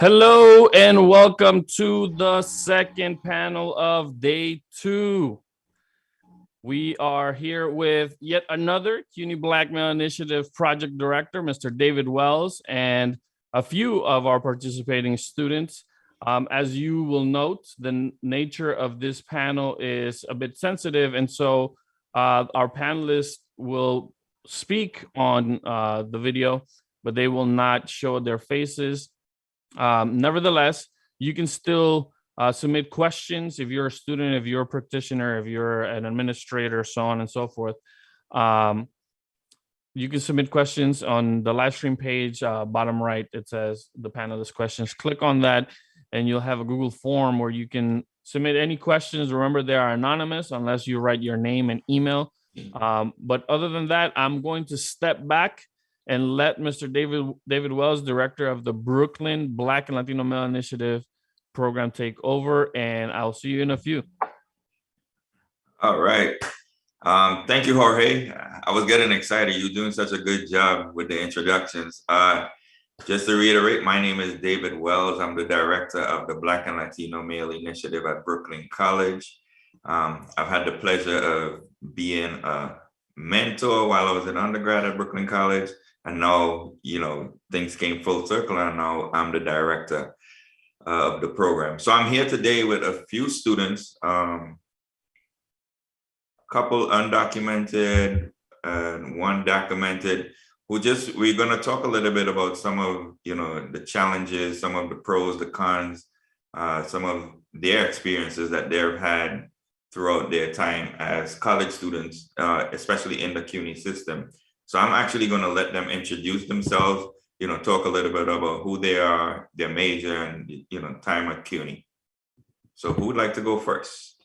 Hello and welcome to the second panel of day 2. We are here with yet another CUNY Black Male Initiative Project Director, Mr. David Wells, and a few of our participating students. As you will note, the nature of this panel is a bit sensitive, and so our panelists will speak on the video, but they will not show their faces. Nevertheless, you can still submit questions if you're a student, if you're a practitioner, if you're an administrator, so on and so forth. You can submit questions on the live stream page, bottom right, it says the panelist questions. Click on that and you'll have a Google form where you can submit any questions. Remember, they are anonymous unless you write your name and email. But other than that, I'm going to step back and let Mr. David Wells, director of the Brooklyn Black and Latino Male Initiative program, take over, and I'll see you in a few. All right. Thank you, Jorge. I was getting excited. You're doing such a good job with the introductions. Just to reiterate, my name is David Wells. I'm the director of the Black and Latino Male Initiative at Brooklyn College. I've had the pleasure of being a mentor while I was an undergrad at Brooklyn College. And now, things came full circle, and now I'm the director of the program. So I'm here today with a few students, couple undocumented and one documented, we're going to talk a little bit about some of, the challenges, some of the pros, the cons, some of their experiences that they've had throughout their time as college students, especially in the CUNY system. So I'm actually going to let them introduce themselves, talk a little bit about who they are, their major, and, time at CUNY. So who would like to go first?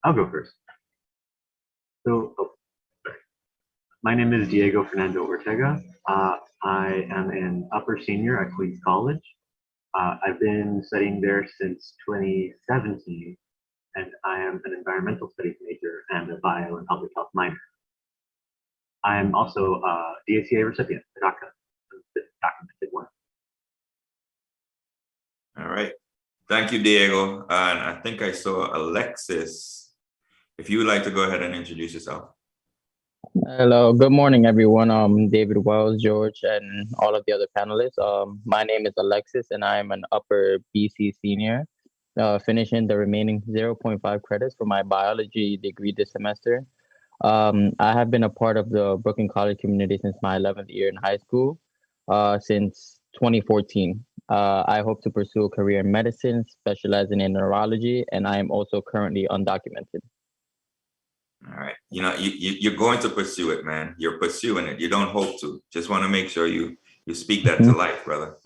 I'll go first. So, my name is Fernando Ortega. I am an upper senior at Queens College. I've been studying there since 2017, and I am an environmental studies major and a bio and public health minor. I am also a DACA recipient, the DACA, the documented one. All right. Thank you, Diego. And I think I saw Alexis. If you would like to go ahead and introduce yourself. Hello, good morning, everyone. David Wells, George, and all of the other panelists. My name is Alexis, and I am an upper BC senior, finishing the remaining 0.5 credits for my biology degree this semester. I have been a part of the Brooklyn College community since my 11th year in high school, since 2014. I hope to pursue a career in medicine, specializing in neurology, and I am also currently undocumented. All right. You're going to pursue it, man. You're pursuing it. You don't hope to. Just want to make sure you speak that to life, brother.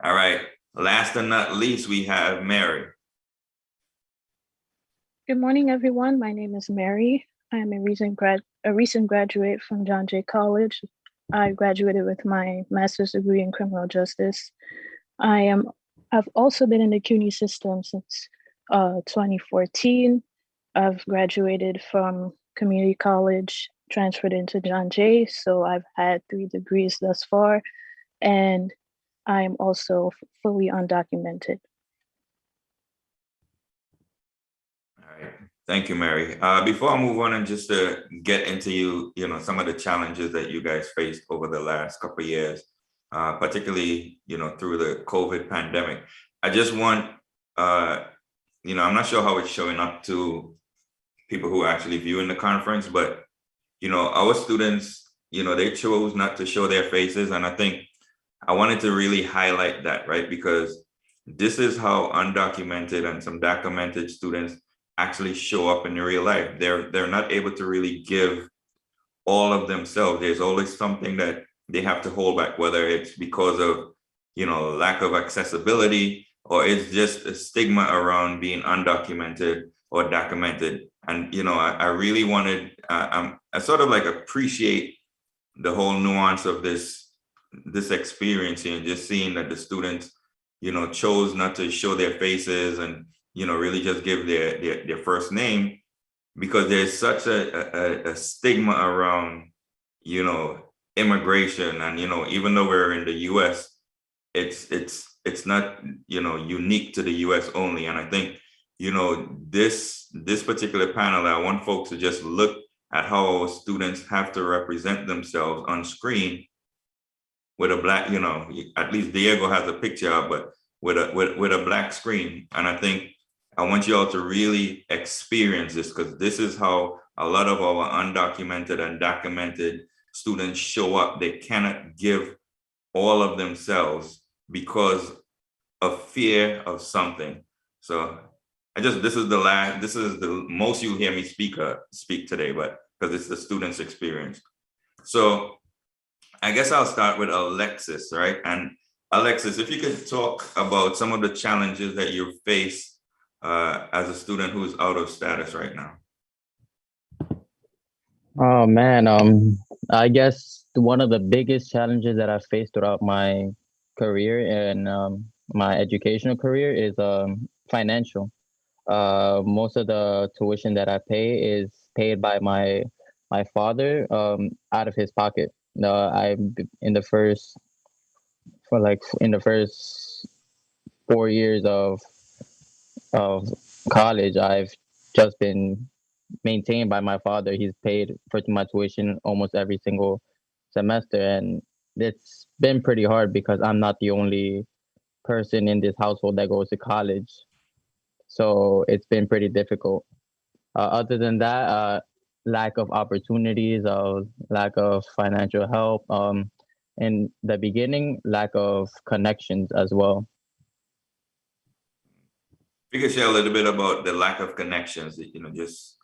All right. Last and not least, we have Mary. Good morning, everyone. My name is Mary. I am a recent graduate from John Jay College. I graduated with my master's degree in criminal justice. I've also been in the CUNY system since 2014. I've graduated from community college, transferred into John Jay, so I've had 3 degrees thus far, and I am also fully undocumented. All right, thank you, Mary. Before I move on and just to get into some of the challenges that you guys faced over the last couple of years, particularly through the COVID pandemic, I just want I'm not sure how it's showing up to people who are actually viewing the conference, but our students, they chose not to show their faces, and I think I wanted to really highlight that, right? Because this is how undocumented and some documented students actually show up in real life. They're not able to really give all of themselves. There's always something that they have to hold back, whether it's because of lack of accessibility, or it's just a stigma around being undocumented or documented. And I really wanted, I sort of appreciate the whole nuance of this experience here, and just seeing that the students chose not to show their faces and really just give their first name, because there's such a stigma around immigration, and even though we're in the U.S., it's not unique to the U.S. only. And I think this particular panel, I want folks to just look at how students have to represent themselves on screen with a black, at least Diego has a picture up, but with a black screen. And I think I want you all to really experience this, because this is how a lot of our undocumented and documented students show up. They cannot give all of themselves because of fear of something. So this is the most you'll hear me speak today, but because it's the student's experience. So I guess I'll start with Alexis, right? And Alexis, if you could talk about some of the challenges that you face as a student who's out of status right now. Oh man, I guess one of the biggest challenges that I faced throughout my career and my educational career is financial. Most of the tuition that I pay is paid by my father out of his pocket. In the first 4 years of college, I've just been maintained by my father. He's paid for my tuition almost every single semester, and it's been pretty hard because I'm not the only person in this household that goes to college. So it's been pretty difficult. Other than that, lack of opportunities, lack of financial help. In the beginning, lack of connections as well. If you could share a little bit about the lack of connections, just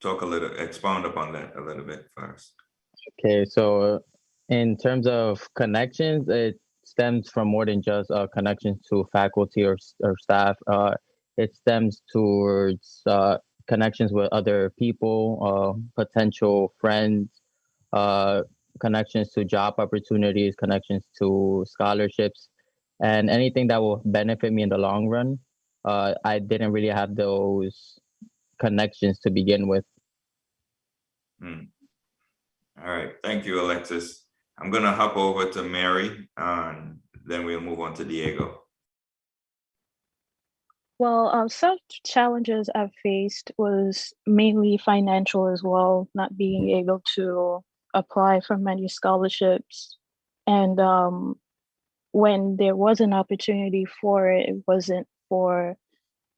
expound upon that a little bit first. Okay, so in terms of connections, it stems from more than just connections to faculty or staff. It stems towards connections with other people, potential friends, connections to job opportunities, connections to scholarships, and anything that will benefit me in the long run. I didn't really have those connections to begin with. All right, thank you, Alexis. I'm gonna hop over to Mary, and then we'll move on to Diego. Well, some challenges I've faced was mainly financial as well, not being able to apply for many scholarships. And when there was an opportunity for it, it wasn't for,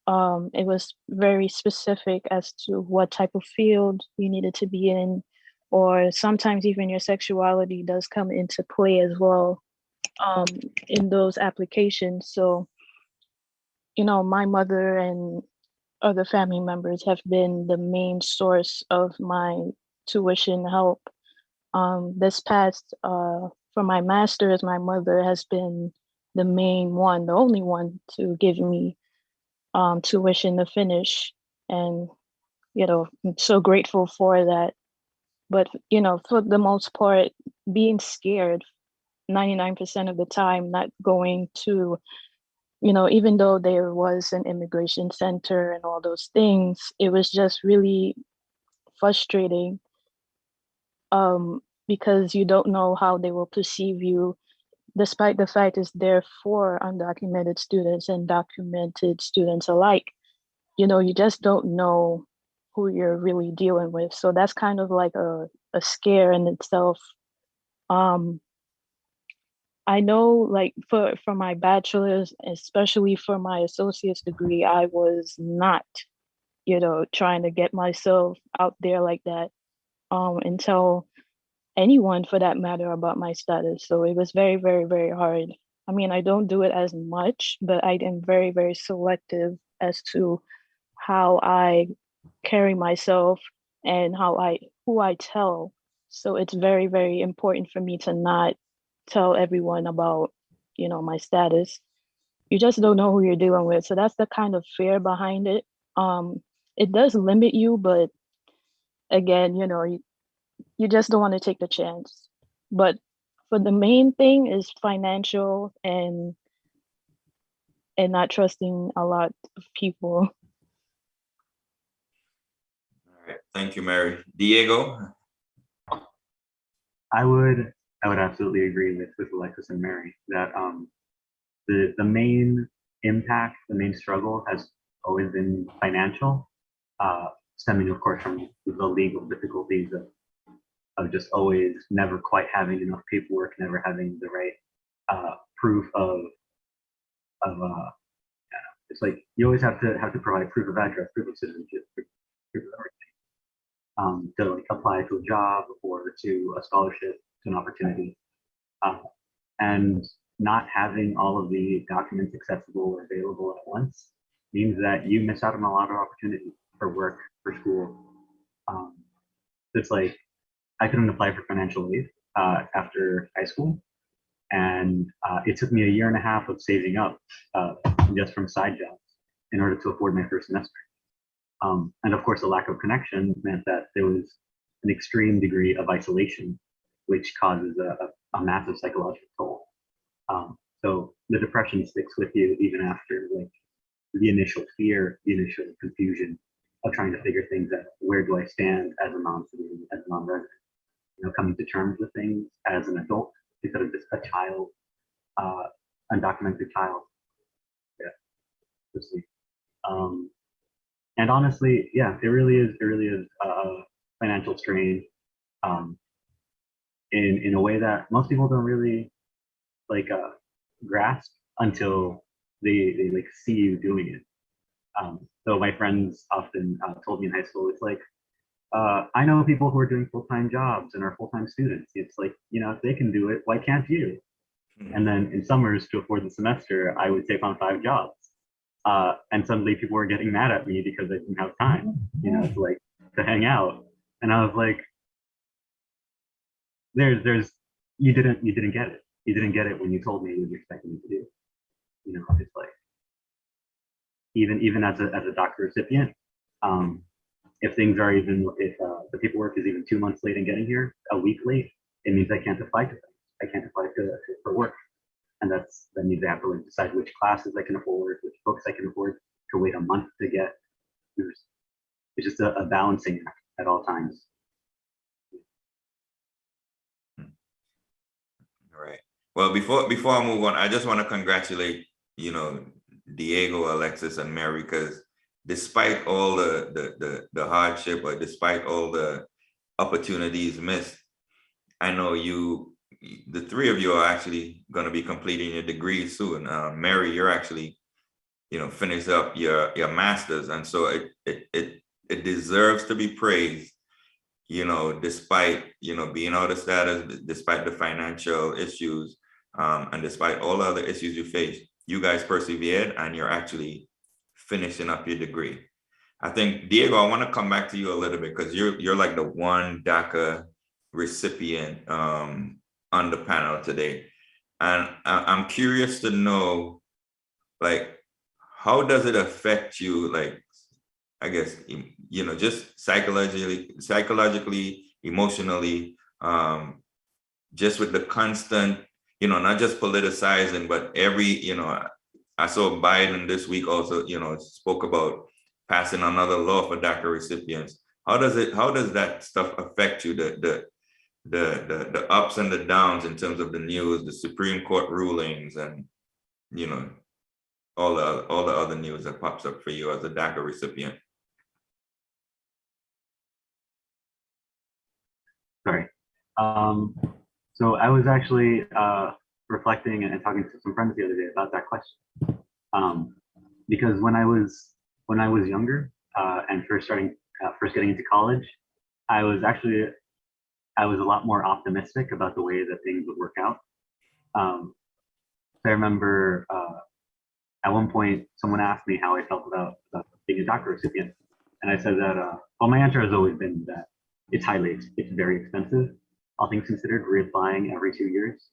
it was very specific as to what type of field you needed to be in, or sometimes even your sexuality does come into play as well in those applications. So, my mother and other family members have been the main source of my tuition help. This past, for my master's, my mother has been the main one, the only one to give me tuition to finish. And, I'm so grateful for that. But, for the most part, being scared 99% of the time, not going to, even though there was an immigration center and all those things, it was just really frustrating because you don't know how they will perceive you, despite the fact it's there for undocumented students and documented students alike. You just don't know who you're really dealing with. So that's kind of like a scare in itself. I know, like for my bachelor's, especially for my associate's degree, I was not, trying to get myself out there like that and tell anyone for that matter about my status. So it was very, very, very hard. I mean, I don't do it as much, but I am very, very selective as to how I carry myself and who I tell. So it's very, very important for me to not tell everyone about, my status. You just don't know who you're dealing with. So that's the kind of fear behind it. It does limit you, but again, you just don't want to take the chance. But for the main thing is financial and not trusting a lot of people. All right, thank you, Mary. Diego? I would I would absolutely agree with Alexis and Mary that the main impact, the main struggle has always been financial, stemming of course from the legal difficulties of just always never quite having enough paperwork, never having the right proof of it's like you always have to provide proof of address, proof of citizenship, proof of everything, to like apply to a job or to a scholarship, to an opportunity, and not having all of the documents accessible or available at once means that you miss out on a lot of opportunities for work, for school. It's like I couldn't apply for financial aid after high school, and it took me a year and a half of saving up just from side jobs in order to afford my first semester. And of course, the lack of connection meant that there was an extreme degree of isolation, which causes a massive psychological toll. So the depression sticks with you even after like the initial fear, the initial confusion of trying to figure things out. Where do I stand as a non-citizen, as a non-resident? You know, coming to terms with things as an adult instead of just a child, undocumented child. Yeah, precisely. And honestly, yeah, it really is financial strain in a way that most people don't really like grasp until they like see you doing it. So my friends often told me in high school, it's like, I know people who are doing full-time jobs and are full-time students. It's like, you know, if they can do it, why can't you? And then in summers to afford the semester, I would take on 5 jobs. And suddenly people were getting mad at me because I didn't have time, you know, to hang out. And I was like, you didn't get it. You didn't get it when you told me what you expected me to do. You know, it's like, even as a DACA recipient, if things are if the paperwork is even 2 months late in getting here, a week late, it means I can't apply to things. I can't apply for work. And that means I have to like decide which classes I can afford, which books I can afford, to wait a month to get. It's just a balancing act at all times. All right. Well, before I move on, I just want to congratulate, you know, Diego, Alexis, and Mary, because despite all the hardship, or despite all the opportunities missed, I know the 3 of you are actually going to be completing your degree soon. Mary, you're actually, you know, finished up your master's, and so it deserves to be praised, you know, despite, you know, being out of status, despite the financial issues, and despite all the other issues you face, you guys persevered and you're actually finishing up your degree. I think, Diego, I want to come back to you a little bit because you're like the one DACA recipient on the panel today. And I'm curious to know, like, how does it affect you, like, I guess, you know, just psychologically, emotionally, just with the constant, you know, not just politicizing, but you know, I saw Biden this week also, you know, spoke about passing another law for DACA recipients. How does that stuff affect you? The ups and the downs in terms of the news, the Supreme Court rulings, and, you know, all the other news that pops up for you as a DACA recipient. Sorry. So I was actually reflecting and talking to some friends the other day about that question. Because when I was younger and first getting into college, I was a lot more optimistic about the way that things would work out. I remember at one point someone asked me how I felt about being a DACA recipient, and I said that well, my answer has always been that it's very expensive, all things considered, reapplying every 2 years,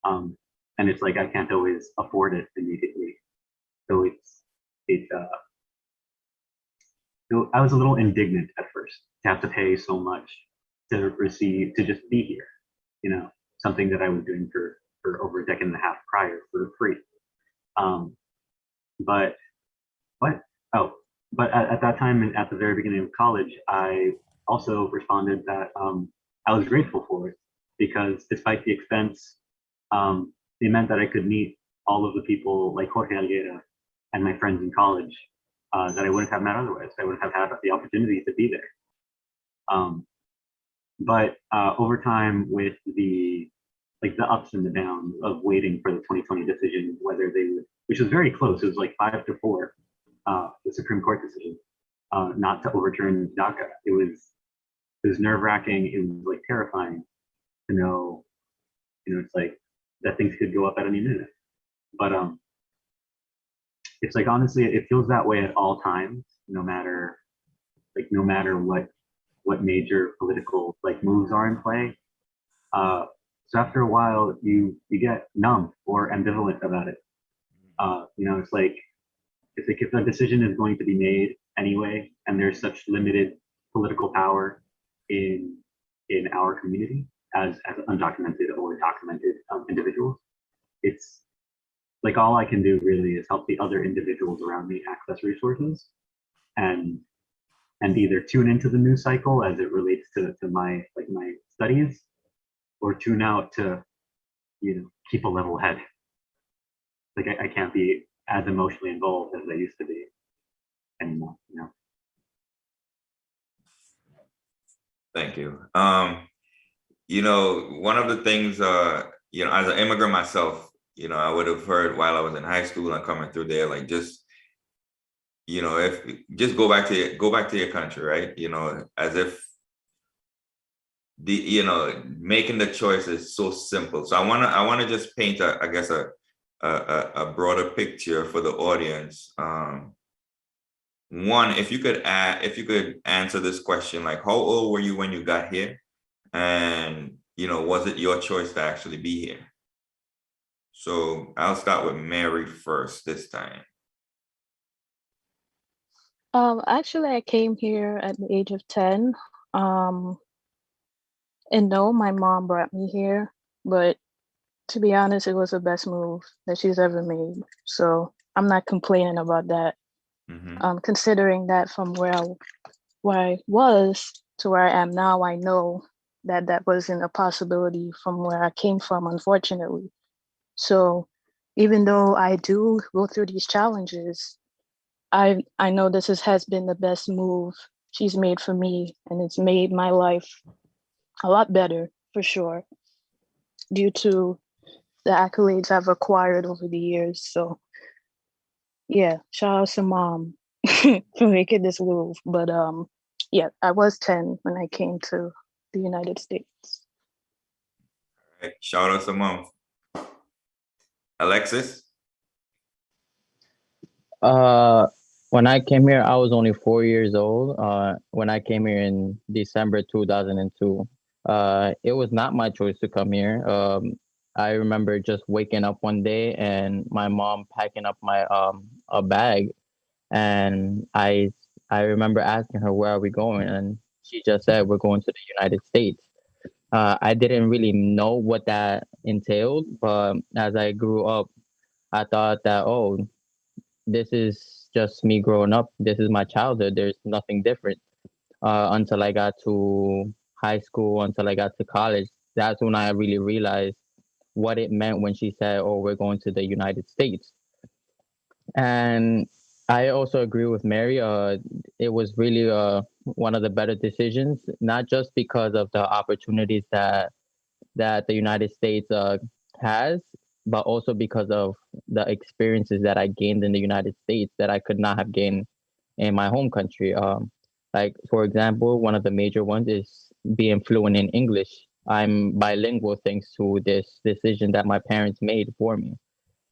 and it's like I can't always afford it immediately. So I was a little indignant at first to have to pay so much to just be here, you know, something that I was doing for over a decade and a half prior for free. But at that time and at the very beginning of college, I also responded that I was grateful for it because despite the expense, it meant that I could meet all of the people like Jorge Alguera and my friends in college that I wouldn't have met otherwise. I wouldn't have had the opportunity to be there. But over time, with the ups and the downs of waiting for the 2020 decision, whether they would, which was very close, it was like 5-4, the Supreme Court decision, not to overturn DACA. It was nerve-wracking. It was like terrifying to know, it's like that things could go up at any minute. But it's like, honestly, it feels that way at all times, no matter what major political moves are in play. So after a while, you get numb or ambivalent about it. It's like if a decision is going to be made anyway, and there's such limited political power in our community as undocumented or documented individuals, it's like all I can do really is help the other individuals around me access resources and either tune into the news cycle as it relates to my studies, or tune out to keep a level head. Like I can't be as emotionally involved as I used to be anymore. Thank you. One of the things, as an immigrant myself, I would have heard while I was in high school and coming through there, like just go back to your country, right? As if making the choice is so simple. So I want to just paint a broader picture for the audience. One, if you could answer this question, like how old were you when you got here, and was it your choice to actually be here? So I'll start with Mary first this time. Actually, I came here at the age of 10. And no, my mom brought me here, but to be honest, it was the best move that she's ever made. So I'm not complaining about that. Mm-hmm. Considering that from where I was to where I am now, I know that wasn't a possibility from where I came from, unfortunately. So even though I do go through these challenges, I know this has been the best move she's made for me, and it's made my life a lot better for sure, due to the accolades I've acquired over the years. So yeah, shout out to mom for making this move. But yeah, I was 10 when I came to the United States. All right. Shout out to mom. Alexis? When I came here, I was only 4 years old. When I came here in December 2002, it was not my choice to come here. I remember just waking up one day and my mom packing up my a bag, and I remember asking her, "Where are we going?" And she just said, "We're going to the United States." I didn't really know what that entailed, but as I grew up, I thought that, oh, this is just me growing up. This is my childhood. There's nothing different. Until I got to high school, until I got to college, that's when I really realized what it meant when she said, "Oh, we're going to the United States." And I also agree with Mary. It was really one of the better decisions, not just because of the opportunities that the United States has, but also because of the experiences that I gained in the United States that I could not have gained in my home country. Like, for example, one of the major ones is being fluent in English. I'm bilingual thanks to this decision that my parents made for me.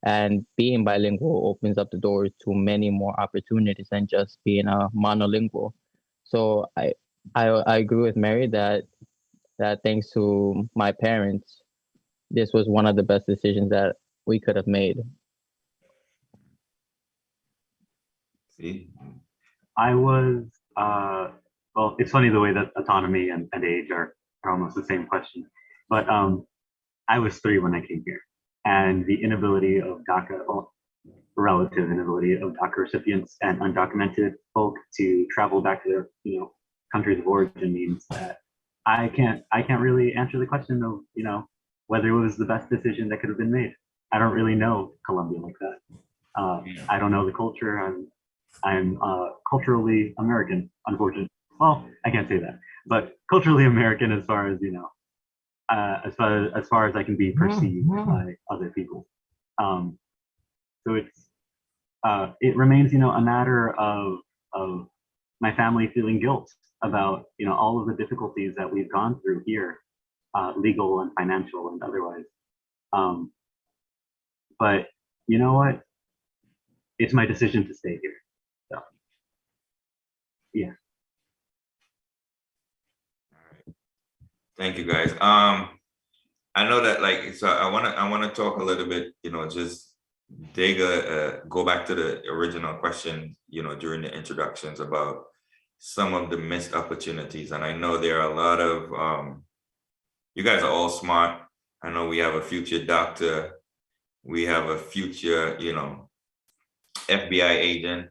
And being bilingual opens up the doors to many more opportunities than just being a monolingual. So I agree with Mary that thanks to my parents, this was one of the best decisions that we could have made. See? I was, well, it's funny the way that autonomy and age are almost the same question. But I was 3 when I came here. And the inability of DACA, well, relative inability of DACA recipients and undocumented folk to travel back to their countries of origin means that I can't really answer the question of, whether it was the best decision that could have been made. I don't really know Colombia like that. I don't know the culture. I'm culturally American, unfortunately. Well, I can't say that, but culturally American as far as, as far as I can be perceived by other people. Um, so it remains, a matter of my family feeling guilt about, all of the difficulties that we've gone through here, legal and financial and otherwise. But you know what? It's my decision to stay here. So yeah. Thank you, guys. I know that, like, so I wanna talk a little bit, just go back to the original question, during the introductions about some of the missed opportunities. And I know there are a lot of you guys are all smart. I know we have a future doctor, we have a future, FBI agent,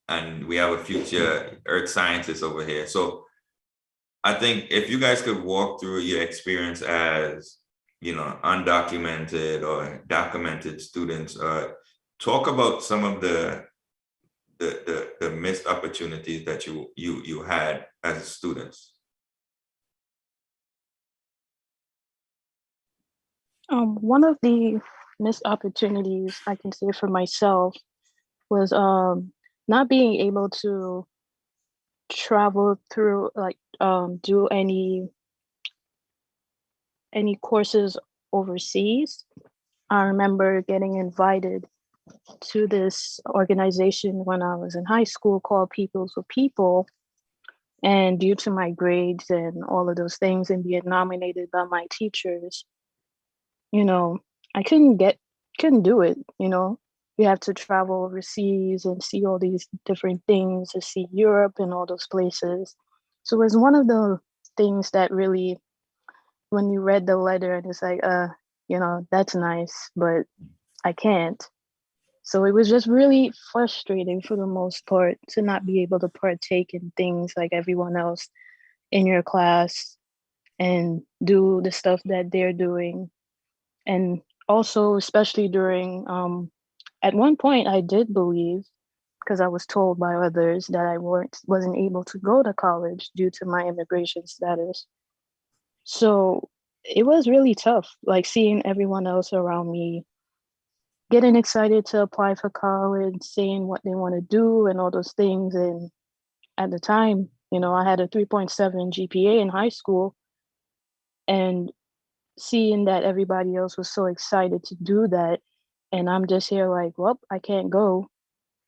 and we have a future earth scientist over here. So I think if you guys could walk through your experience as, undocumented or documented students, talk about some of the missed opportunities that you had as students. One of the missed opportunities I can say for myself was not being able to travel through, like do any courses overseas. I remember getting invited to this organization when I was in high school called Peoples with People. And due to my grades and all of those things and being nominated by my teachers, I couldn't do it. You have to travel overseas and see all these different things, to see Europe and all those places. So it was one of the things that really, when you read the letter and it's like, that's nice, but I can't. So it was just really frustrating for the most part to not be able to partake in things like everyone else in your class and do the stuff that they're doing. And also, especially during, at one point, I did believe, because I was told by others that I wasn't able to go to college due to my immigration status. So it was really tough, like seeing everyone else around me getting excited to apply for college, saying what they want to do and all those things. And at the time, I had a 3.7 GPA in high school, and seeing that everybody else was so excited to do that. And I'm just here like, well, I can't go.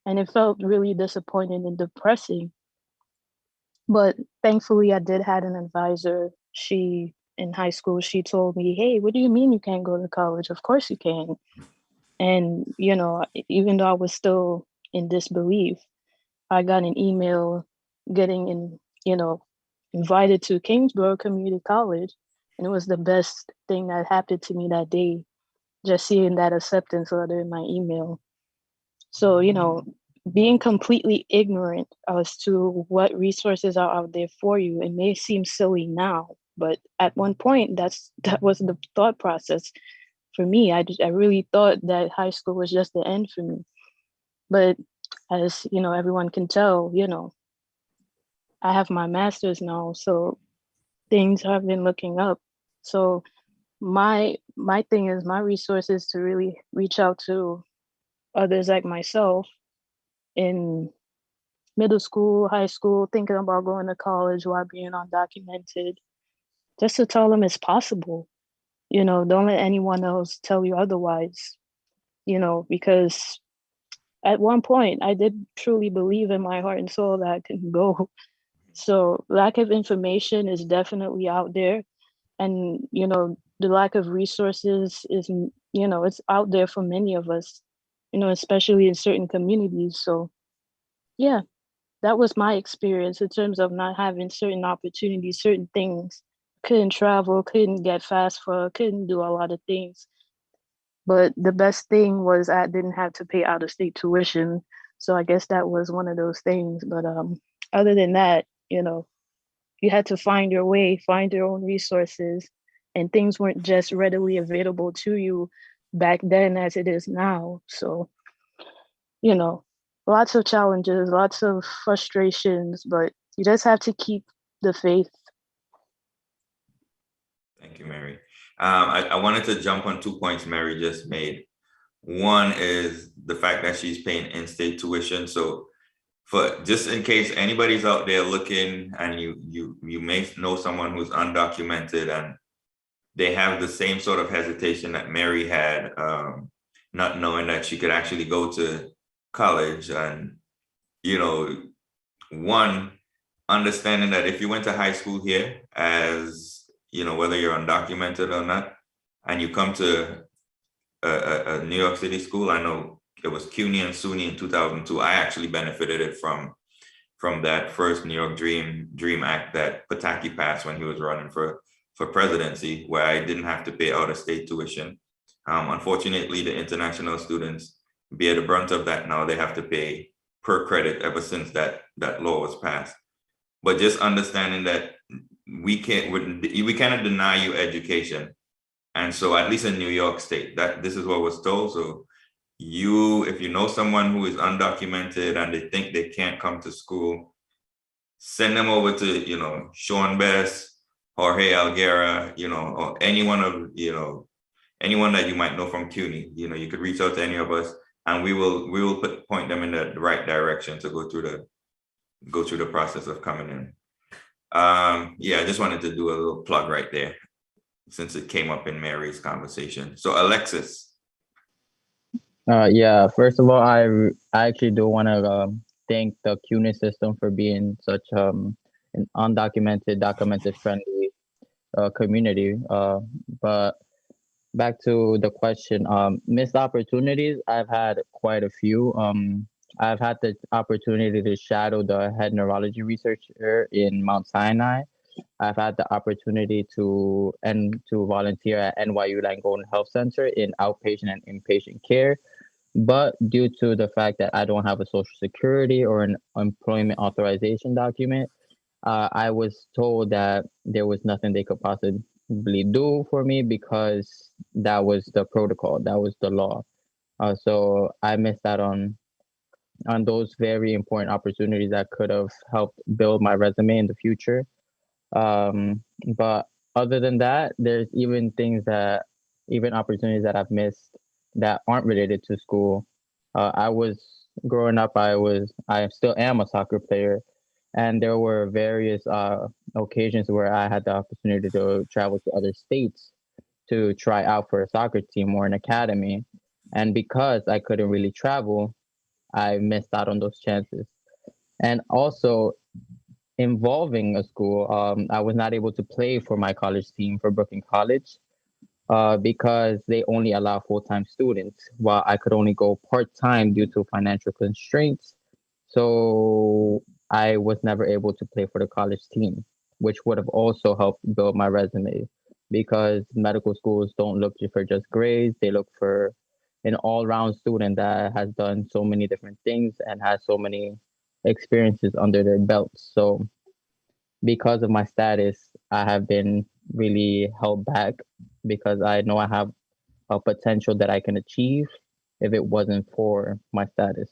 And it felt really disappointing and depressing. But thankfully, I did have an advisor. In high school, she told me, hey, what do you mean you can't go to college? Of course you can. And, even though I was still in disbelief, I got an email invited to Kingsborough Community College. And it was the best thing that happened to me that day, just seeing that acceptance letter in my email. So, being completely ignorant as to what resources are out there for you, it may seem silly now, but at one point, that was the thought process for me. I really thought that high school was just the end for me. But as everyone can tell, I have my master's now, so things have been looking up. So my thing is, my resource is to really reach out to others like myself in middle school, high school, thinking about going to college while being undocumented, just to tell them it's possible. Don't let anyone else tell you otherwise, because at one point I did truly believe in my heart and soul that I couldn't go. So lack of information is definitely out there. And, the lack of resources is, it's out there for many of us, especially in certain communities. So yeah, that was my experience in terms of not having certain opportunities, certain things. Couldn't travel, couldn't get fast food, couldn't do a lot of things. But the best thing was I didn't have to pay out of state tuition. So I guess that was one of those things. But other than that, you had to find your way, find your own resources, and things weren't just readily available to you back then as it is now. So, you know, lots of challenges, lots of frustrations, but you just have to keep the faith. Thank you, Mary. I wanted to jump on 2 points Mary just made. One is the fact that she's paying in-state tuition. So for just in case anybody's out there looking and you may know someone who's undocumented and they have the same sort of hesitation that Mary had, not knowing that she could actually go to college. And, you know, one, understanding that if you went to high school here, as, you know, whether you're undocumented or not, and you come to a New York City school, I know it was CUNY and SUNY in 2002. I actually benefited it from that first New York Dream Act that Pataki passed when he was running for presidency, where I didn't have to pay out-of-state tuition. Unfortunately, the international students bear the brunt of that now. They have to pay per credit ever since that law was passed. But just understanding that we cannot deny you education. And so at least in New York State, that this is what was told. So if you know someone who is undocumented and they think they can't come to school, send them over to, you know, Sean Best, Jorge Alguera, you know, or anyone that you might know from CUNY. You know, you could reach out to any of us and we will point them in the right direction to go through the process of coming in. Yeah, I just wanted to do a little plug right there since it came up in Mary's conversation. So Alexis. Yeah, first of all, I actually do want to thank the CUNY system for being such an undocumented, documented friendly community. But back to the question, missed opportunities, I've had quite a few. I've had the opportunity to shadow the head neurology researcher in Mount Sinai. I've had the opportunity to volunteer at NYU Langone Health Center in outpatient and inpatient care. But due to the fact that I don't have a social security or an employment authorization document, I was told that there was nothing they could possibly do for me because that was the protocol, that was the law. So I missed out on those very important opportunities that could have helped build my resume in the future. But other than that, there's even opportunities that I've missed that aren't related to school. I was growing up, I still am a soccer player, and there were various occasions where I had the opportunity to travel to other states to try out for a soccer team or an academy. And because I couldn't really travel, I missed out on those chances. And also, involving a school, I was not able to play for my college team for Brooklyn College because they only allow full-time students, while I could only go part-time due to financial constraints. So I was never able to play for the college team, which would have also helped build my resume, because medical schools don't look for just grades. They look for an all-round student that has done so many different things and has so many experiences under their belts. So because of my status, I have been really held back because I know I have a potential that I can achieve if it wasn't for my status.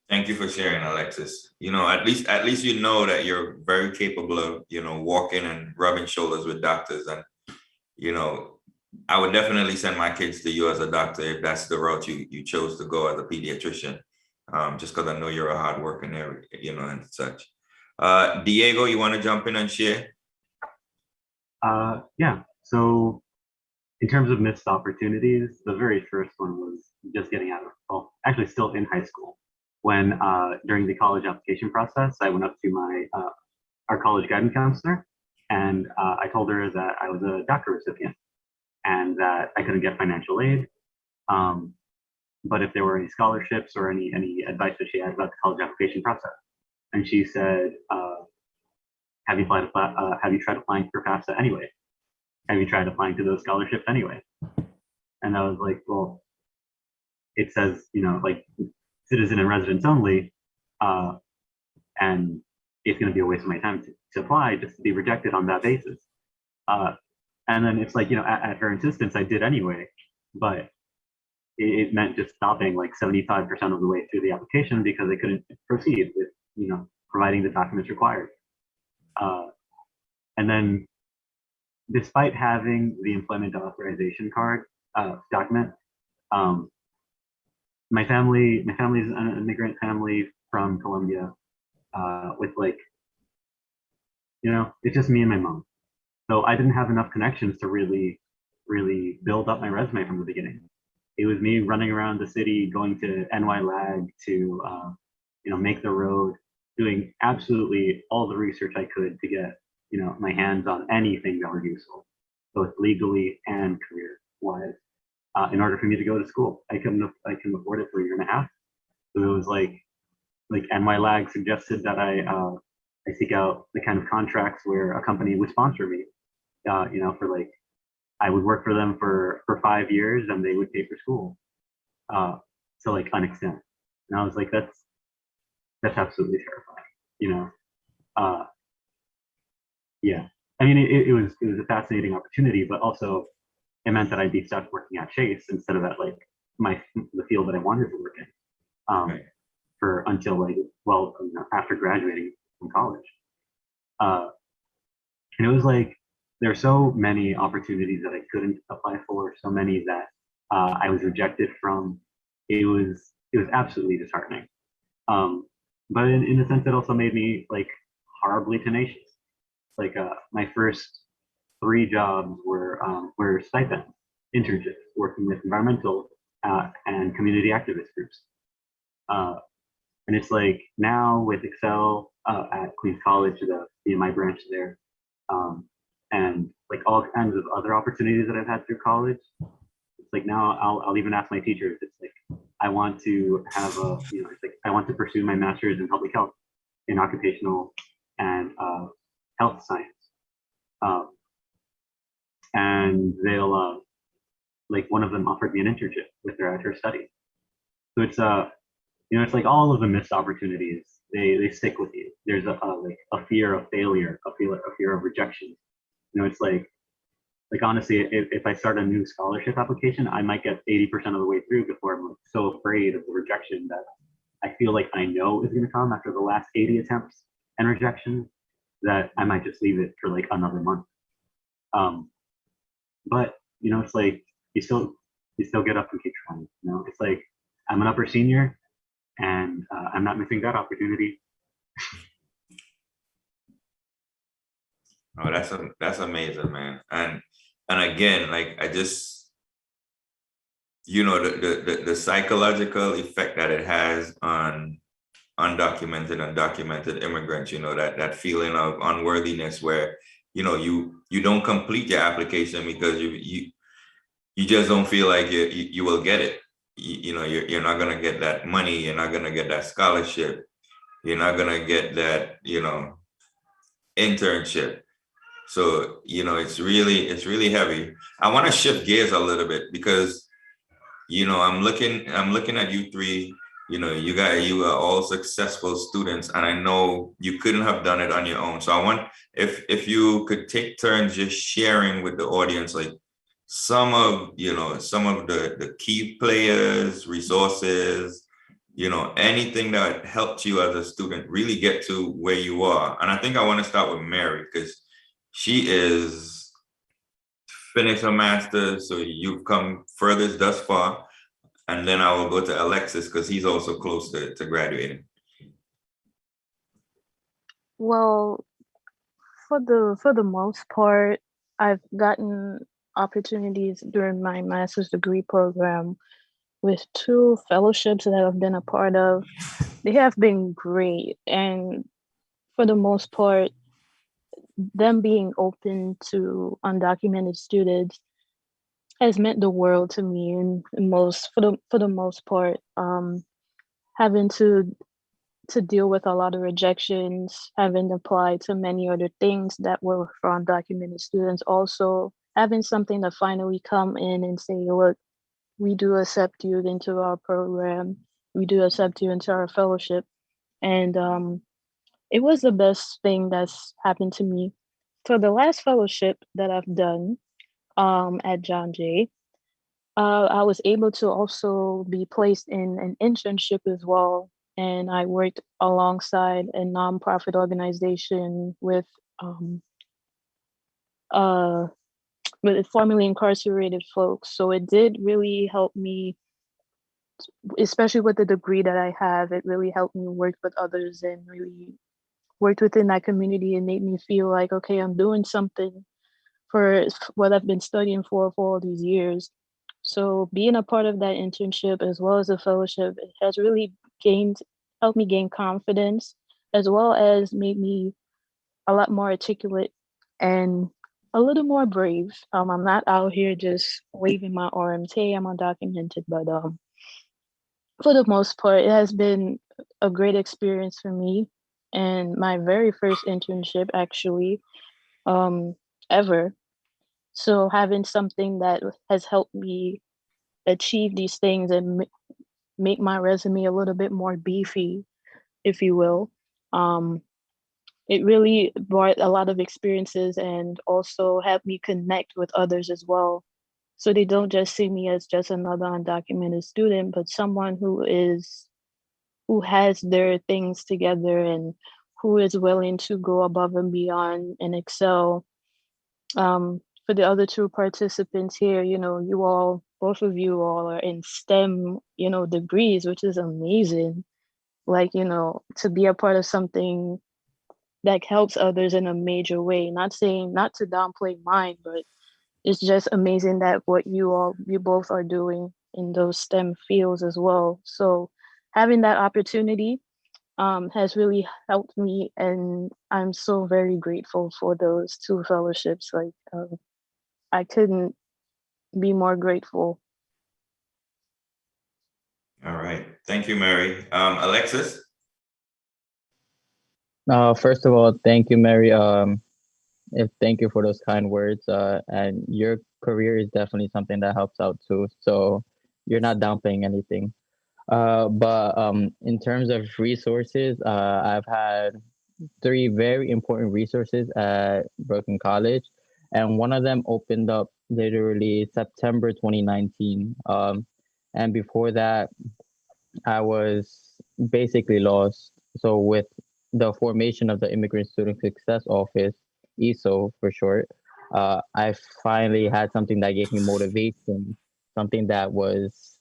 Thank you for sharing, Alexis. You know, at least you know that you're very capable of, you know, walking and rubbing shoulders with doctors. And, you know, I would definitely send my kids to you as a doctor if that's the route you chose to go as a pediatrician. Just because I know you're a hard worker, you know, and such. Diego, you want to jump in and share? Yeah. So in terms of missed opportunities, the very first one was just getting out of, well, actually still in high school. When during the college application process, I went up to our college guidance counselor, and I told her that I was a DACA recipient and that I couldn't get financial aid. But if there were any scholarships or any advice that she had about the college application process. And she said, have you tried applying for FAFSA anyway? Have you tried applying to those scholarships anyway? And I was like, well, it says, you know, like citizen and residents only. and it's going to be a waste of my time to apply just to be rejected on that basis. And then it's like, at her insistence, I did anyway, but it meant just stopping like 75% of the way through the application because I couldn't proceed with, providing the documents required. And then despite having the employment authorization card document, my family's an immigrant family from Colombia, with like, it's just me and my mom. So I didn't have enough connections to really build up my resume from the beginning. It was me running around the city, going to NY Lag to, make the road, doing absolutely all the research I could to get, my hands on anything that was useful, both legally and career-wise, in order for me to go to school. I couldn't afford it for a year and a half. So it was like NY Lag suggested that I seek out the kind of contracts where a company would sponsor me, for like, I would work for them for 5 years and they would pay for school. So like an extent. And I was like, that's absolutely terrifying, yeah. I mean, it was a fascinating opportunity, but also it meant that I'd be stuck working at Chase instead of at like the field that I wanted to work in, Right. for until like, after graduating from college. And it was like, there are so many opportunities that I couldn't apply for, so many that I was rejected from. It was absolutely disheartening. But in a sense, it also made me like horribly tenacious. Like my first 3 jobs were stipend internships, working with environmental and community activist groups. And it's like now with Excel at Queens College, the BMI branch there, and like all kinds of other opportunities that I've had through college. It's like now I'll even ask my teachers. It's like I want to have it's like I want to pursue my master's in public health, in occupational and health science, and they'll like one of them offered me an internship with her at her study. So it's it's like all of the missed opportunities. They stick with you. There's a fear of failure, a fear of rejection. It's like honestly, if I start a new scholarship application, I might get 80% of the way through before I'm like so afraid of the rejection that I feel like I know is going to come after the last 80 attempts and rejections, that I might just leave it for like another month. But it's like you still get up and keep trying. It's like I'm an upper senior, and I'm not missing that opportunity. Oh, that's amazing, man. And again, like I just, the psychological effect that it has on undocumented and documented immigrants, that feeling of unworthiness where, you don't complete your application because you just don't feel like you will get it. You're not going to get that money. You're not going to get that scholarship. You're not going to get that, internship. So, it's really heavy. I want to shift gears a little bit because, I'm looking at you three. You are all successful students, and I know you couldn't have done it on your own. So I want, if you could take turns just sharing with the audience, like some of the key players, resources, anything that helped you as a student really get to where you are. And I think I want to start with Mary because she is finished her master's, so you've come furthest thus far. And then I will go to Alexis because he's also close to graduating. Well, for the most part, I've gotten opportunities during my master's degree program with 2 fellowships that I've been a part of. They have been great, and for the most part, them being open to undocumented students has meant the world to me. And for the most part, having to deal with a lot of rejections, having applied to many other things that were for undocumented students, also having something to finally come in and say, look, we do accept you into our program, we do accept you into our fellowship. And it was the best thing that's happened to me. So the last fellowship that I've done at John Jay, I was able to also be placed in an internship as well. And I worked alongside a nonprofit organization um, uh, with formerly incarcerated folks. So it did really help me, especially with the degree that I have. It really helped me work with others and really worked within that community and made me feel like, okay, I'm doing something for what I've been studying for all these years. So being a part of that internship as well as a fellowship, it has really helped me gain confidence, as well as made me a lot more articulate and a little more brave. I'm not out here just waving my arms, hey, I'm undocumented, but for the most part, it has been a great experience for me and my very first internship actually ever. So having something that has helped me achieve these things and make my resume a little bit more beefy, if you will. Um, it really brought a lot of experiences and also helped me connect with others as well. So they don't just see me as just another undocumented student, but someone who has their things together and who is willing to go above and beyond and excel. For the other two participants here, both of you all are in STEM, degrees, which is amazing. Like, to be a part of something that helps others in a major way. Not to downplay mine, but it's just amazing that what you both are doing in those STEM fields as well. So having that opportunity has really helped me, and I'm so very grateful for those two fellowships. Like, I couldn't be more grateful. All right. Thank you, Mary. Alexis? First of all, thank you, Mary. Thank you for those kind words. And your career is definitely something that helps out too. So you're not downplaying anything. But in terms of resources, I've had three very important resources at Brooklyn College, and one of them opened up literally September 2019. And before that, I was basically lost. So with the formation of the Immigrant Student Success Office, ESO for short, I finally had something that gave me motivation, something that was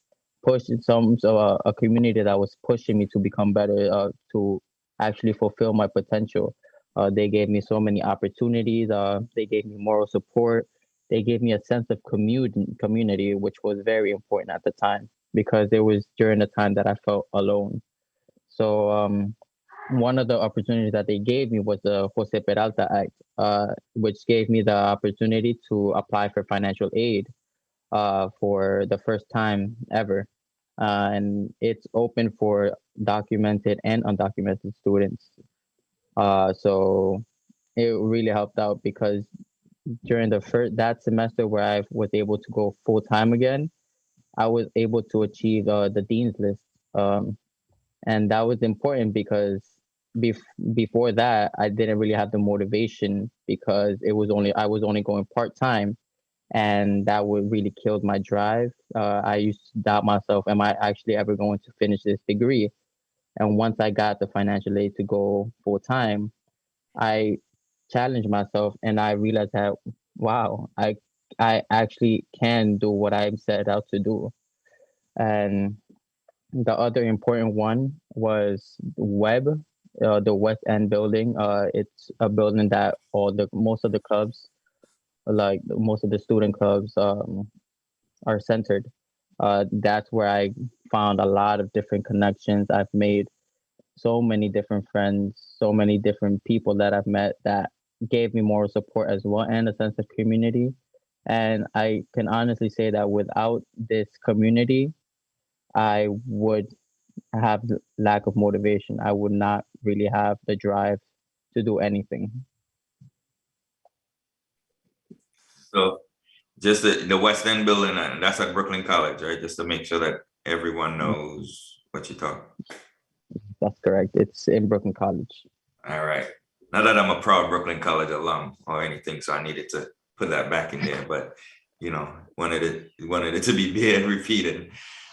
a community that was pushing me to become better, to actually fulfill my potential. They gave me so many opportunities. They gave me moral support. They gave me a sense of community, which was very important at the time because it was during the time that I felt alone. So one of the opportunities that they gave me was the Jose Peralta Act, which gave me the opportunity to apply for financial aid for the first time ever. And it's open for documented and undocumented students. So it really helped out because during that semester where I was able to go full time again, I was able to achieve the dean's list, and that was important because before that I didn't really have the motivation because I was only going part time, and that would really killed my drive. I used to doubt myself: Am I actually ever going to finish this degree? And once I got the financial aid to go full time, I challenged myself, and I realized that wow, I actually can do what I set out to do. And the other important one was Web, the West End building. It's a building that most of the clubs, like most of the student clubs, are centered. That's where I found a lot of different connections. I've made so many different friends, so many different people that I've met that gave me moral support as well and a sense of community. And I can honestly say that without this community, I would have lack of motivation. I would not really have the drive to do anything. So just the West End building, that's at Brooklyn College, right? Just to make sure that everyone knows what you talk. That's correct. It's in Brooklyn College. All right. Not that I'm a proud Brooklyn College alum or anything, so I needed to put that back in there, but wanted it to be being repeated.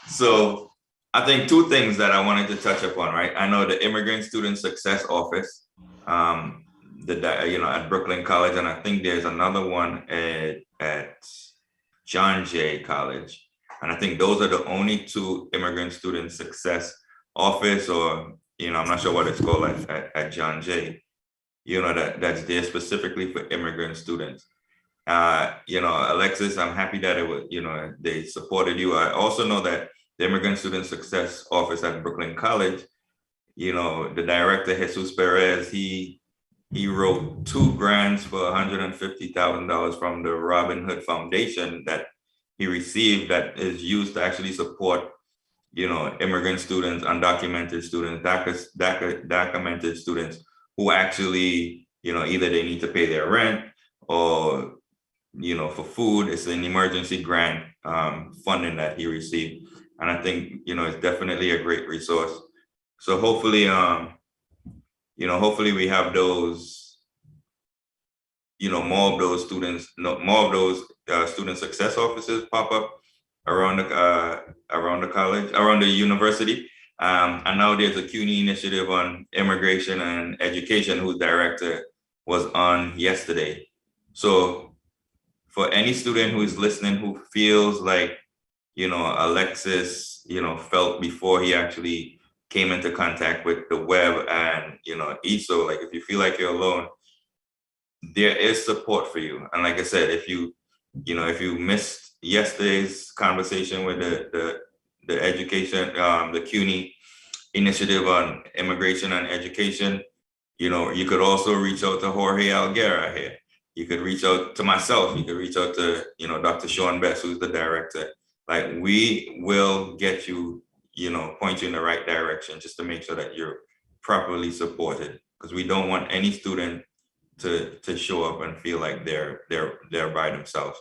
So I think two things that I wanted to touch upon, right? I know the Immigrant Student Success Office, at Brooklyn College, and I think there's another one at John Jay College. And I think those are the only two Immigrant Student Success Office, or, I'm not sure what it's called at John Jay, that's there specifically for immigrant students. Alexis, I'm happy that it was, they supported you. I also know that the Immigrant Student Success Office at Brooklyn College, the director, Jesus Perez, he wrote 2 grants for $150,000 from the Robin Hood Foundation that he received that is used to actually support, immigrant students, undocumented students, DACAmented students who actually, either they need to pay their rent or, for food. It's an emergency grant funding that he received. And I think, it's definitely a great resource. So hopefully, hopefully we have those, more of those students, more of those student success offices pop up around the college, around the university. And now there's a CUNY initiative on immigration and education, whose director was on yesterday. So for any student who is listening, who feels like, Alexis, felt before he actually came into contact with the web and, ESO, like if you feel like you're alone, there is support for you. And like I said, if you missed yesterday's conversation with the education, the CUNY initiative on immigration and education, you could also reach out to Jorge Alguera here. You could reach out to myself. You could reach out to, Dr. Sean Best, who's the director. Like, we will get you, point you in the right direction just to make sure that you're properly supported, because we don't want any student to show up and feel like they're by themselves.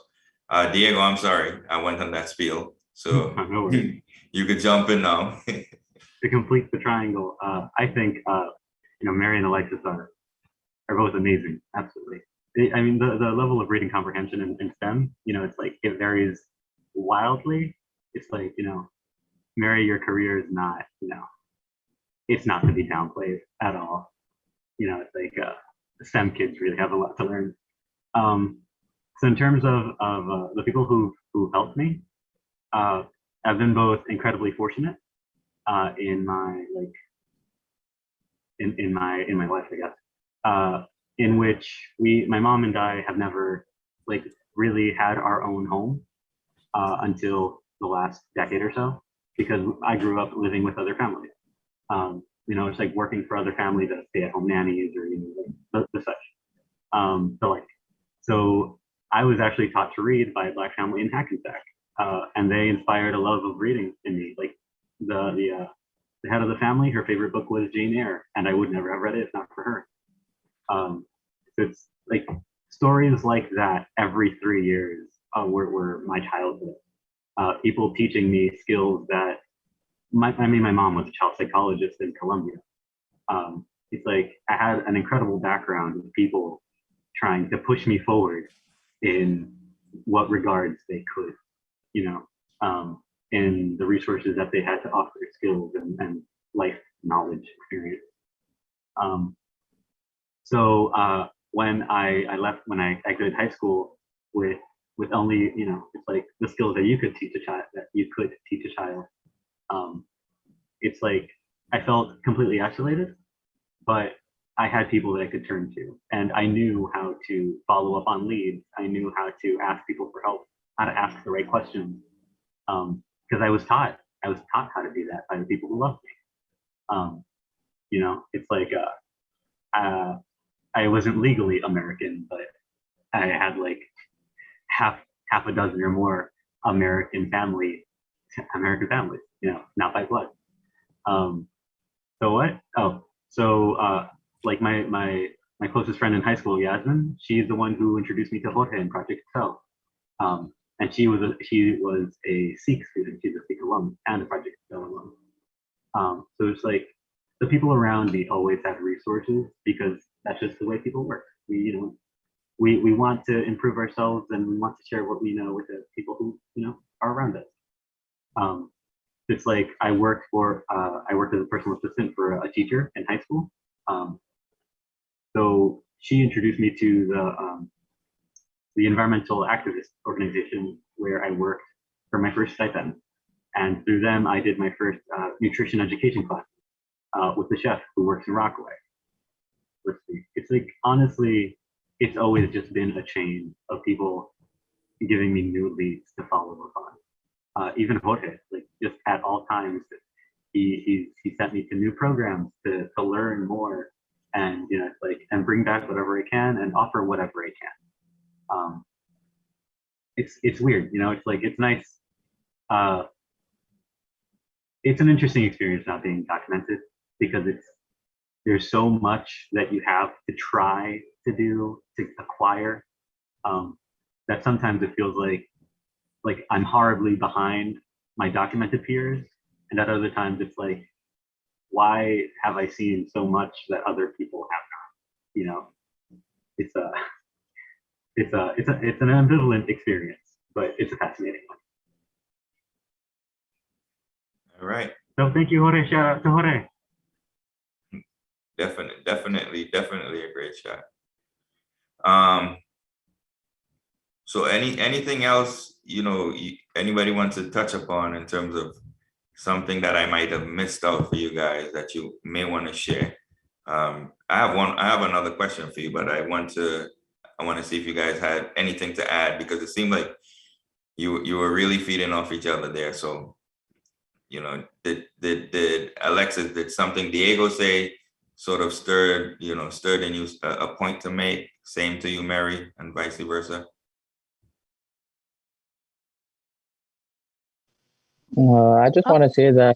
Diego, I'm sorry, I went on that spiel. So No you could jump in now. To complete the triangle, I think Mary and Alexis are both amazing. Absolutely. I mean, the level of reading comprehension in STEM, it's like it varies wildly. It's like, Mary, your career is not, it's not to be downplayed at all. It's like the STEM kids really have a lot to learn. So in terms of the people who helped me, I've been both incredibly fortunate in my in my life, I guess, in which my mom and I have never really had our own home until the last decade or so, because I grew up living with other families. It's like working for other families as stay-at-home nannies or the such. So I was actually taught to read by a Black family in Hackensack, and they inspired a love of reading in me. Like the head of the family, her favorite book was Jane Eyre, and I would never have read it if not for her. So it's like stories like that every 3 years were my childhood. People teaching me skills that my mom was a child psychologist in Columbia. It's like I had an incredible background of people trying to push me forward in what regards they could, in the resources that they had to offer, skills and life knowledge experience. So when I left, when I exited high school with only, it's like the skills that you could teach a child, it's like I felt completely isolated, but I had people that I could turn to, and I knew how to follow up on leads. I knew how to ask people for help, how to ask the right questions, because I was taught how to do that by the people who loved me. It's like I wasn't legally American, but I had like half a dozen or more American families, not by blood. So what? Oh, so like my closest friend in high school, Yasmin, she's the one who introduced me to Jorge in Project Excel. And she was a Sikh student. She's a Sikh alum and a Project Excel alum. So it's like the people around me always have resources because that's just the way people work. We want to improve ourselves and we want to share what we know with the people who are around us. It's like I worked as a personal assistant for a teacher in high school. So she introduced me to the environmental activist organization where I worked for my first stipend. And through them, I did my first nutrition education class with the chef who works in Rockaway. It's like, honestly, it's always just been a chain of people giving me new leads to follow upon. Even Jorge, like just at all times, he sent me to new programs to learn more and and bring back whatever I can and offer whatever I can. It's weird, it's like it's nice. It's an interesting experience not being documented because there's so much that you have to try to do to acquire that sometimes it feels like I'm horribly behind my documented peers, and at other times it's like, why have I seen so much that other people have not? It's an ambivalent experience, but it's a fascinating one. All right. So thank you, Jorge. Shout out to Jorge. Definitely a great shot. So anything else, anybody wants to touch upon in terms of something that I might have missed out for you guys that you may want to share? I have another question for you, but I want to see if you guys had anything to add, because it seemed like you were really feeding off each other there. So, did Alexis, did something Diego say sort of stirred in you a point to make? Same to you, Mary, and vice versa? I just want to say that.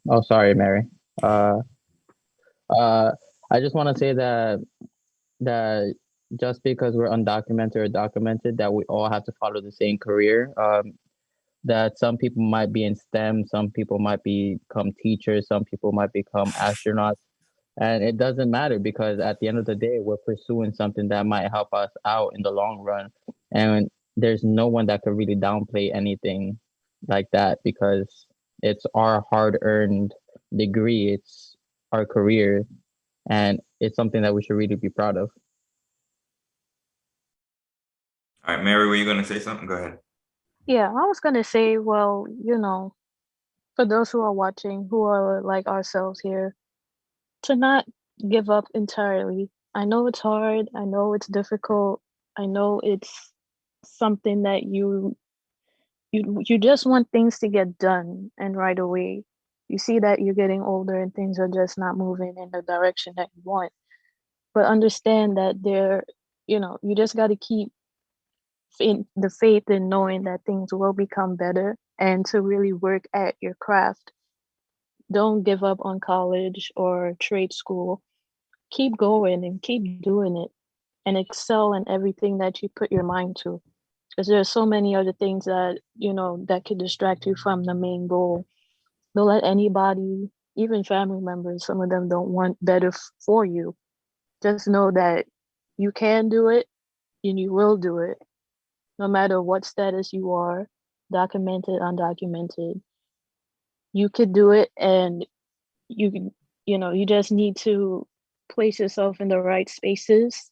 Oh, sorry, Mary. I just want to say that just because we're undocumented or documented, that we all have to follow the same career. That some people might be in STEM, some people might become teachers, some people might become astronauts, and it doesn't matter because at the end of the day, we're pursuing something that might help us out in the long run, and there's no one that could really downplay anything like that because it's our hard-earned degree, it's our career, and it's something that we should really be proud of. All right, Mary, were you going to say something? Go ahead. Yeah, I was gonna say, well, for those who are watching, who are like ourselves here, to not give up entirely. I know it's hard. I know it's difficult. I know it's something that you just want things to get done and right away. You see that you're getting older and things are just not moving in the direction that you want. But understand that you just got to keep in the faith in knowing that things will become better and to really work at your craft. Don't give up on college or trade school. Keep going and keep doing it and excel in everything that you put your mind to. Because there are so many other things that, that could distract you from the main goal. Don't let anybody, even family members, some of them don't want better for you. Just know that you can do it and you will do it. No matter what status you are, documented, undocumented, you could do it, and you just need to place yourself in the right spaces.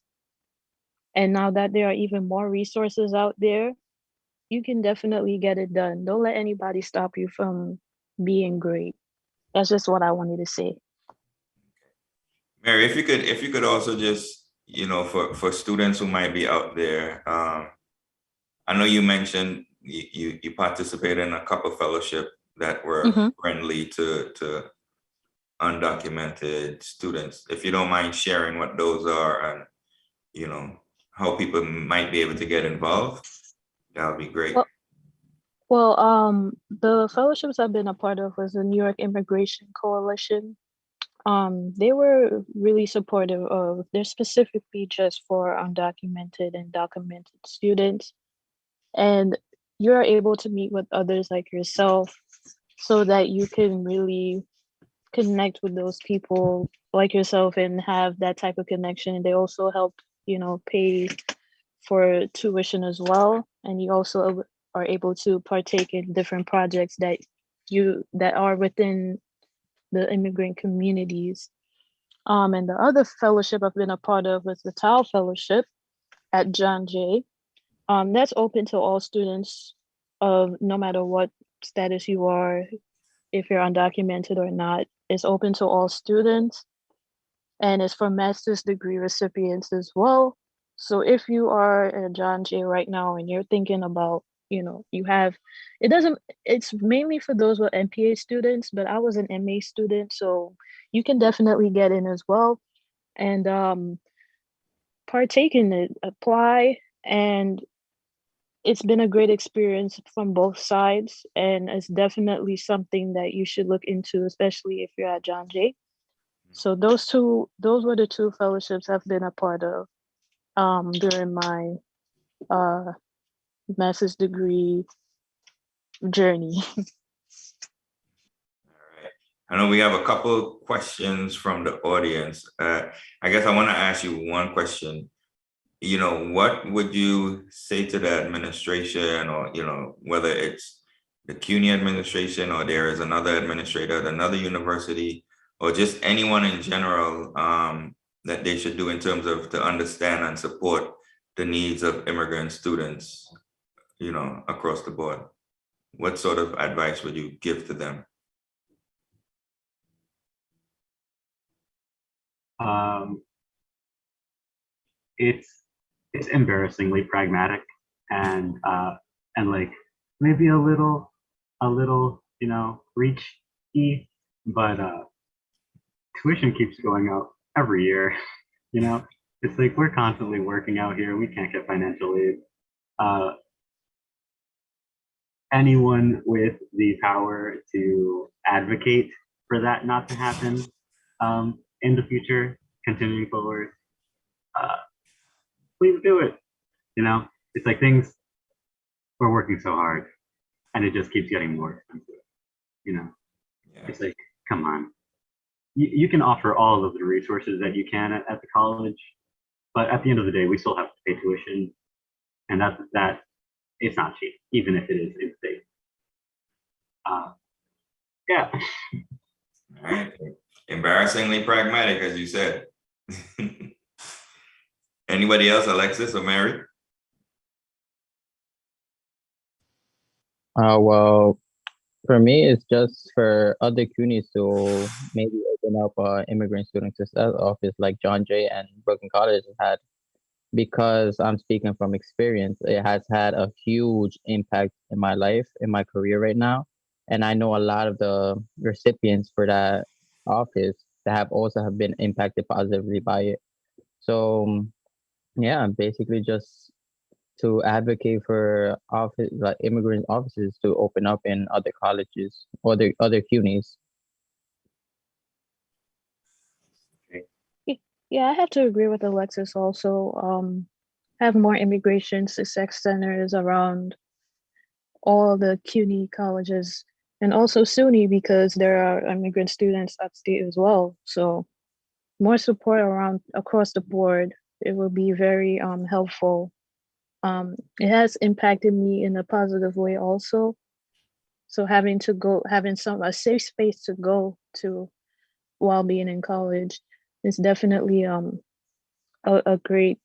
And now that there are even more resources out there, you can definitely get it done. Don't let anybody stop you from being great. That's just what I wanted to say. Mary, if you could also just, for students who might be out there, I know you mentioned you participated in a couple fellowship that were friendly to undocumented students. If you don't mind sharing what those are and how people might be able to get involved, that would be great. Well, the fellowships I've been a part of was the New York Immigration Coalition. They were really supportive of, they're specifically just for undocumented and documented students. And you're able to meet with others like yourself so that you can really connect with those people like yourself and have that type of connection. They also help, pay for tuition as well. And you also are able to partake in different projects that are within the immigrant communities. And the other fellowship I've been a part of was the TAL Fellowship at John Jay. That's open to all students of no matter what status you are, if you're undocumented or not. It's open to all students, and it's for master's degree recipients as well. So if you are at John Jay right now and you're thinking about, it's mainly for those with MPA students, but I was an MA student, so you can definitely get in as well and partake in it, apply, and it's been a great experience from both sides, and it's definitely something that you should look into, especially if you're at John Jay. So those were the two fellowships I've been a part of during my master's degree journey. I know we have a couple questions from the audience. I guess I want to ask you one question. What would you say to the administration, or, whether it's the CUNY administration or there is another administrator at another university, or just anyone in general, that they should do in terms of to understand and support the needs of immigrant students, across the board? What sort of advice would you give to them? It's embarrassingly pragmatic and like maybe a little reachy, but tuition keeps going up every year. It's like we're constantly working out here. We can't get financial aid. Anyone with the power to advocate for that not to happen in the future, continuing forward, please do it. It's like we're working so hard and it just keeps getting more expensive. Yeah. It's like, come on. You can offer all of the resources that you can at the college, but at the end of the day, we still have to pay tuition, and that it's not cheap, even if it is in state. Yeah. All right. Embarrassingly pragmatic, as you said. Anybody else, Alexis or Mary? Well, for me, it's just for other CUNYs to maybe open up immigrant student success office like John Jay and Brooklyn College had, because I'm speaking from experience. It has had a huge impact in my life, in my career right now. And I know a lot of the recipients for that office that have been impacted positively by it. So yeah, basically just to advocate for office like immigrant offices to open up in other colleges or the other CUNYs. Yeah, I have to agree with Alexis also. Have more immigration success centers around all the CUNY colleges, and also SUNY, because there are immigrant students upstate as well. So more support around across the board, it will be very helpful. It has impacted me in a positive way also. So having a safe space to go to while being in college is definitely a great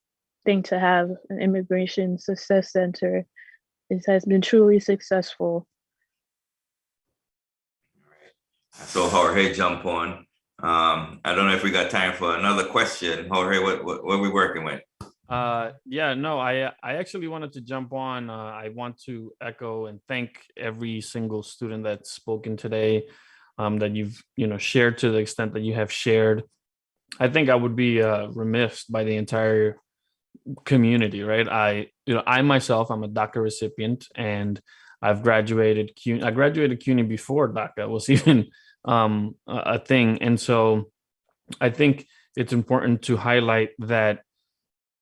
thing to have. An immigration success center. It has been truly successful. So Jorge jump on. I don't know if we got time for another question. Jorge, what are we working with? Yeah, no, I actually wanted to jump on. I want to echo and thank every single student that's spoken today, that you've shared to the extent that you have shared. I think I would be remiss by the entire community, right? I myself, I'm a DACA recipient, and I've graduated CUNY. I graduated CUNY before DACA was even a thing, and so I think it's important to highlight that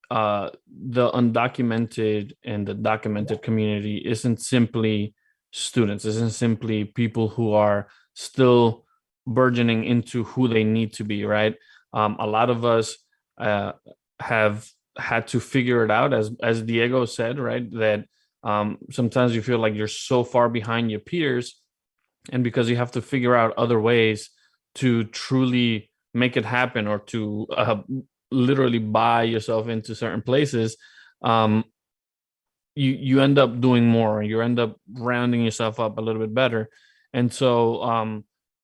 the undocumented and the documented community isn't simply students, isn't simply people who are still burgeoning into who they need to be, right? A lot of us have had to figure it out, as Diego said, right? That sometimes you feel like you're so far behind your peers, and because you have to figure out other ways to truly make it happen, or to literally buy yourself into certain places, you end up doing more. You end up rounding yourself up a little bit better. And so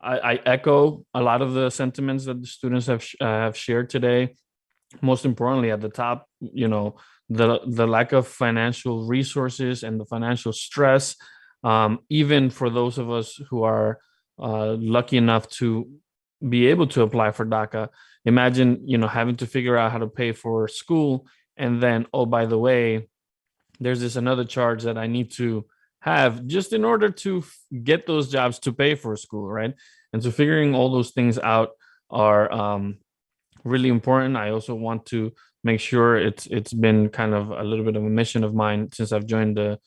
I echo a lot of the sentiments that the students have shared today. Most importantly, at the top, the lack of financial resources and the financial stress, even for those of us who are lucky enough to be able to apply for DACA. Imagine, having to figure out how to pay for school, and then, oh, by the way, there's this another charge that I need to have just in order to get those jobs to pay for school, right? And so figuring all those things out are really important. I also want to make sure it's been kind of a little bit of a mission of mine since I've joined the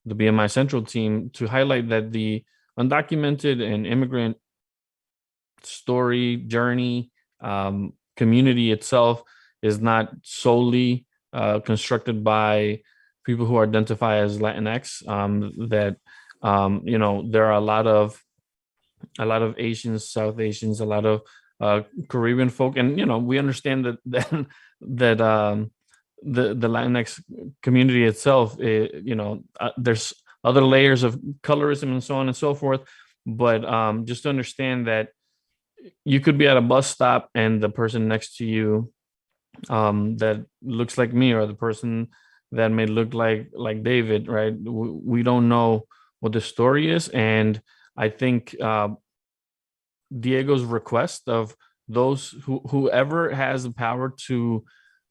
BMI Central team, to highlight that the undocumented and immigrant story, journey, community itself is not solely constructed by people who identify as Latinx. That there are a lot of Asians, South Asians, a lot of Caribbean folk, and we understand that the Latinx community itself, there's other layers of colorism and so on and so forth. But just to understand that you could be at a bus stop and the person next to you that looks like me, or the person that may look like David, right? We don't know what the story is. And I think Diego's request of those whoever has the power to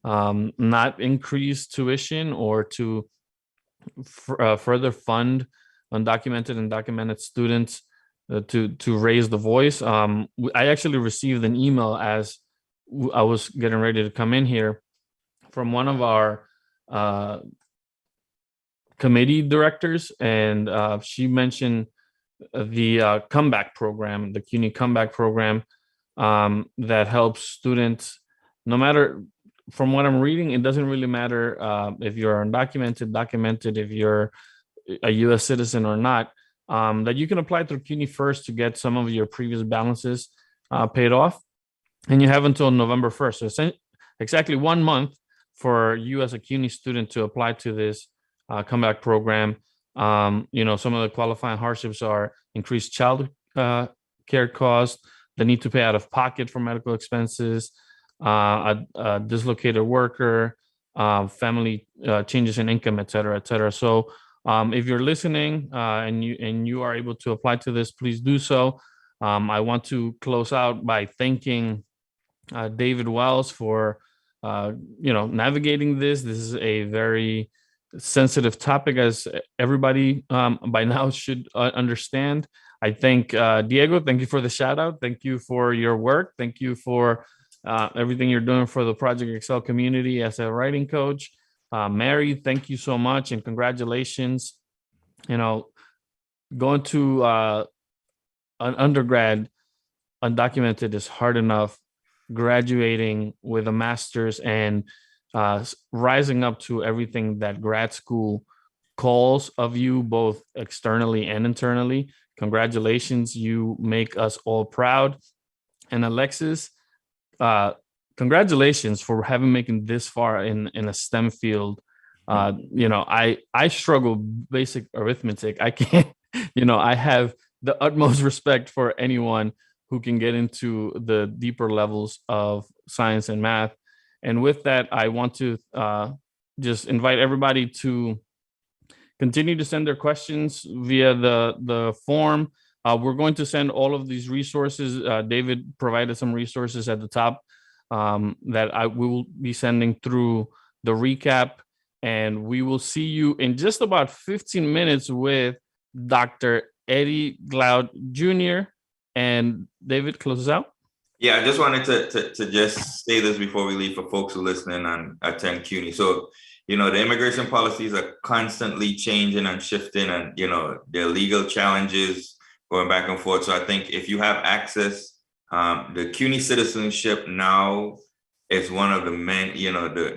not increase tuition, or to further fund undocumented and documented students to raise the voice. I actually received an email as I was getting ready to come in here from one of our committee directors, and she mentioned the comeback program, the CUNY comeback program, that helps students, no matter, from what I'm reading, it doesn't really matter if you're undocumented, documented, if you're a US citizen or not, that you can apply through CUNY First to get some of your previous balances paid off. And you have until November 1st. So exactly 1 month for you as a CUNY student to apply to this comeback program. Some of the qualifying hardships are increased child care costs, the need to pay out of pocket for medical expenses, a dislocated worker, family changes in income, et cetera, et cetera. So if you're listening and you are able to apply to this, please do so. I want to close out by thanking David Wells for navigating this. This is a very sensitive topic, as everybody by now should understand. I thank Diego. Thank you for the shout out. Thank you for your work. Thank you for everything you're doing for the Project Excel community as a writing coach. Mary, thank you so much, and congratulations. Going to an undergrad undocumented is hard enough. Graduating with a master's and rising up to everything that grad school calls of you, both externally and internally. Congratulations, you make us all proud. And Alexis, congratulations for making this far in a STEM field. I struggle basic arithmetic. I can't, I have the utmost respect for anyone who can get into the deeper levels of science and math. And with that, I want to just invite everybody to continue to send their questions via the form. We're going to send all of these resources. David provided some resources at the top that we will be sending through the recap. And we will see you in just about 15 minutes with Dr. Eddie Glaude Jr. And David, close us out. Yeah, I just wanted to just say this before we leave for folks who listening and attend CUNY. So, the immigration policies are constantly changing and shifting, and, there are legal challenges going back and forth. So I think if you have access, the CUNY citizenship now is one of the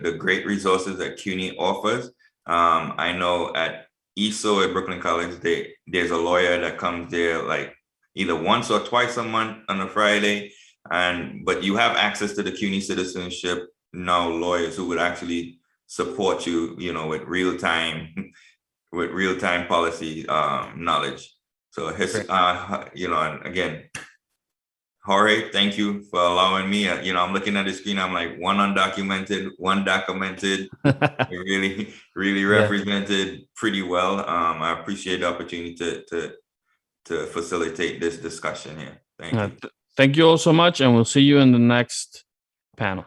the great resources that CUNY offers. I know at ESO at Brooklyn College, there's a lawyer that comes there like either once or twice a month on a Friday. But you have access to the CUNY citizenship now lawyers who would actually support you, with real-time policy knowledge. So and again, Jorge, thank you for allowing me. I'm looking at the screen. I'm like one undocumented, one documented. really, really represented pretty well. I appreciate the opportunity to facilitate this discussion here. Thank you. Thank you all so much, and we'll see you in the next panel.